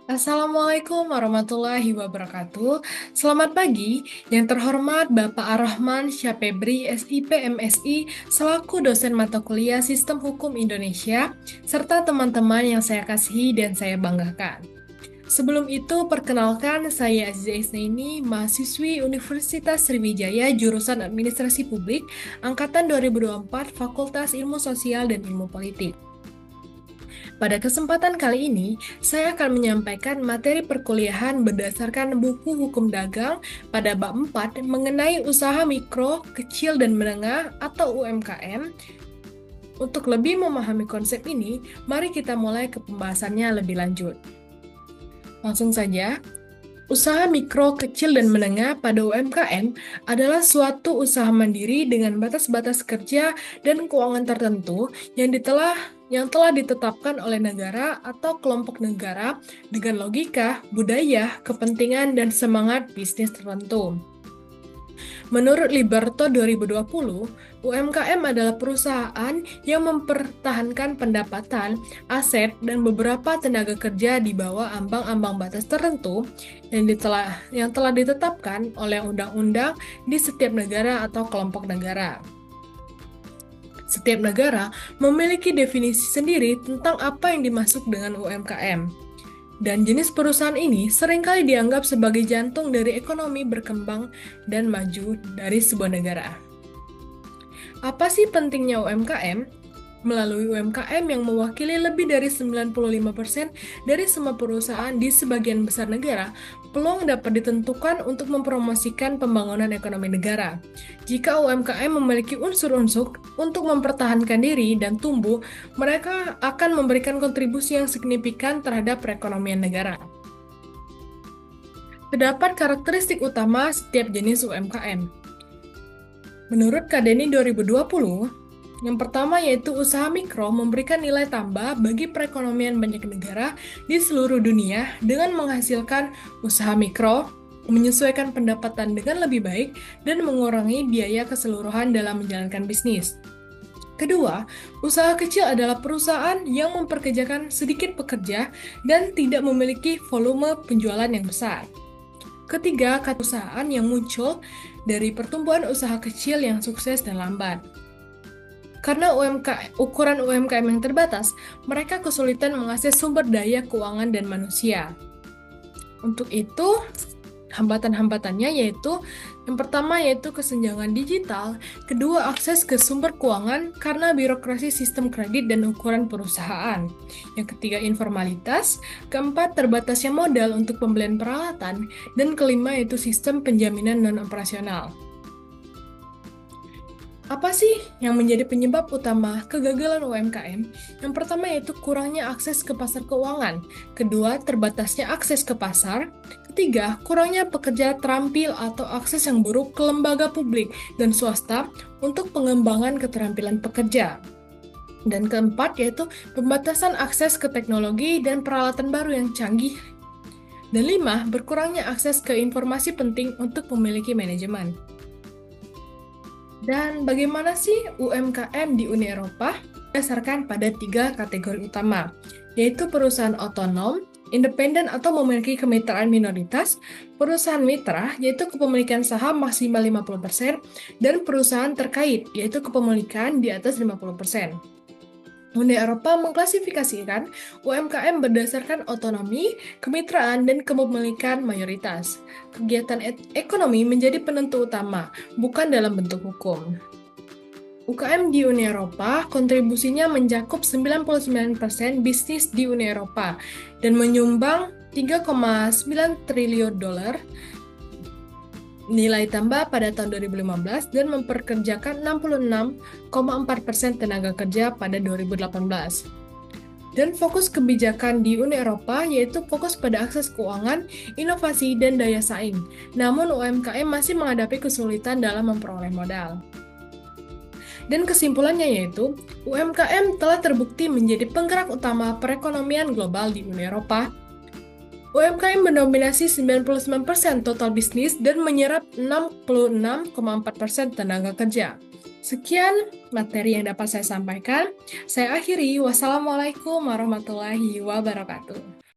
Assalamualaikum warahmatullahi wabarakatuh. Selamat pagi, yang terhormat Bapak Ar-Rahman Syapebri, SIP MSI, selaku dosen mata kuliah Sistem Hukum Indonesia, serta teman-teman yang saya kasihi dan saya banggakan. Sebelum itu, perkenalkan saya Aziza Isnaini, mahasiswi Universitas Sriwijaya, jurusan Administrasi Publik, Angkatan 2024, Fakultas Ilmu Sosial dan Ilmu Politik. Pada kesempatan kali ini, saya akan menyampaikan materi perkuliahan berdasarkan buku Hukum Dagang pada bab 4 mengenai usaha mikro, kecil, dan menengah atau UMKM. Untuk lebih memahami konsep ini, mari kita mulai ke pembahasannya lebih lanjut. Langsung saja, usaha mikro, kecil, dan menengah pada UMKM adalah suatu usaha mandiri dengan batas-batas kerja dan keuangan tertentu yang telah ditetapkan oleh negara atau kelompok negara dengan logika, budaya, kepentingan, dan semangat bisnis tertentu. Menurut Liberto 2020, UMKM adalah perusahaan yang mempertahankan pendapatan, aset, dan beberapa tenaga kerja di bawah ambang-ambang batas tertentu yang telah ditetapkan oleh undang-undang di setiap negara atau kelompok negara. Setiap negara memiliki definisi sendiri tentang apa yang dimaksud dengan UMKM. Dan jenis perusahaan ini seringkali dianggap sebagai jantung dari ekonomi berkembang dan maju dari sebuah negara. Apa sih pentingnya UMKM? Melalui UMKM yang mewakili lebih dari 95% dari semua perusahaan di sebagian besar negara, peluang dapat ditentukan untuk mempromosikan pembangunan ekonomi negara. Jika UMKM memiliki unsur-unsur untuk mempertahankan diri dan tumbuh, mereka akan memberikan kontribusi yang signifikan terhadap perekonomian negara. Terdapat karakteristik utama setiap jenis UMKM. Menurut Kadeni 2020, yang pertama yaitu usaha mikro memberikan nilai tambah bagi perekonomian banyak negara di seluruh dunia dengan menghasilkan usaha mikro, menyesuaikan pendapatan dengan lebih baik, dan mengurangi biaya keseluruhan dalam menjalankan bisnis. Kedua, usaha kecil adalah perusahaan yang memperkerjakan sedikit pekerja dan tidak memiliki volume penjualan yang besar. Ketiga, perusahaan yang muncul dari pertumbuhan usaha kecil yang sukses dan lambat. Karena ukuran UMKM yang terbatas, mereka kesulitan mengakses sumber daya keuangan dan manusia. Untuk itu, hambatan-hambatannya yaitu yang pertama yaitu kesenjangan digital, kedua akses ke sumber keuangan karena birokrasi sistem kredit dan ukuran perusahaan, yang ketiga informalitas, keempat terbatasnya modal untuk pembelian peralatan, dan kelima yaitu sistem penjaminan non-operasional. Apa sih yang menjadi penyebab utama kegagalan UMKM? Yang pertama yaitu kurangnya akses ke pasar keuangan, kedua terbatasnya akses ke pasar, ketiga kurangnya pekerja terampil atau akses yang buruk ke lembaga publik dan swasta untuk pengembangan keterampilan pekerja. Dan keempat yaitu pembatasan akses ke teknologi dan peralatan baru yang canggih. Dan lima, berkurangnya akses ke informasi penting untuk memiliki manajemen. Dan bagaimana sih UMKM di Uni Eropa? Berdasarkan pada 3 kategori utama, yaitu perusahaan otonom, independen atau memiliki kemitraan minoritas, perusahaan mitra, yaitu kepemilikan saham maksimal 50%, dan perusahaan terkait, yaitu kepemilikan di atas 50%. Uni Eropa mengklasifikasikan UMKM berdasarkan otonomi, kemitraan, dan kepemilikan mayoritas. Kegiatan ekonomi menjadi penentu utama, bukan dalam bentuk hukum. UKM di Uni Eropa kontribusinya mencakup 99% bisnis di Uni Eropa dan menyumbang 3,9 triliun dolar nilai tambah pada tahun 2015 dan memperkerjakan 66,4% tenaga kerja pada 2018. Dan fokus kebijakan di Uni Eropa yaitu fokus pada akses keuangan, inovasi, dan daya saing. Namun UMKM masih menghadapi kesulitan dalam memperoleh modal. Dan kesimpulannya yaitu, UMKM telah terbukti menjadi penggerak utama perekonomian global di Uni Eropa. UMKM mendominasi 99% total bisnis dan menyerap 66,4% tenaga kerja. Sekian materi yang dapat saya sampaikan. Saya akhiri. Wassalamualaikum warahmatullahi wabarakatuh.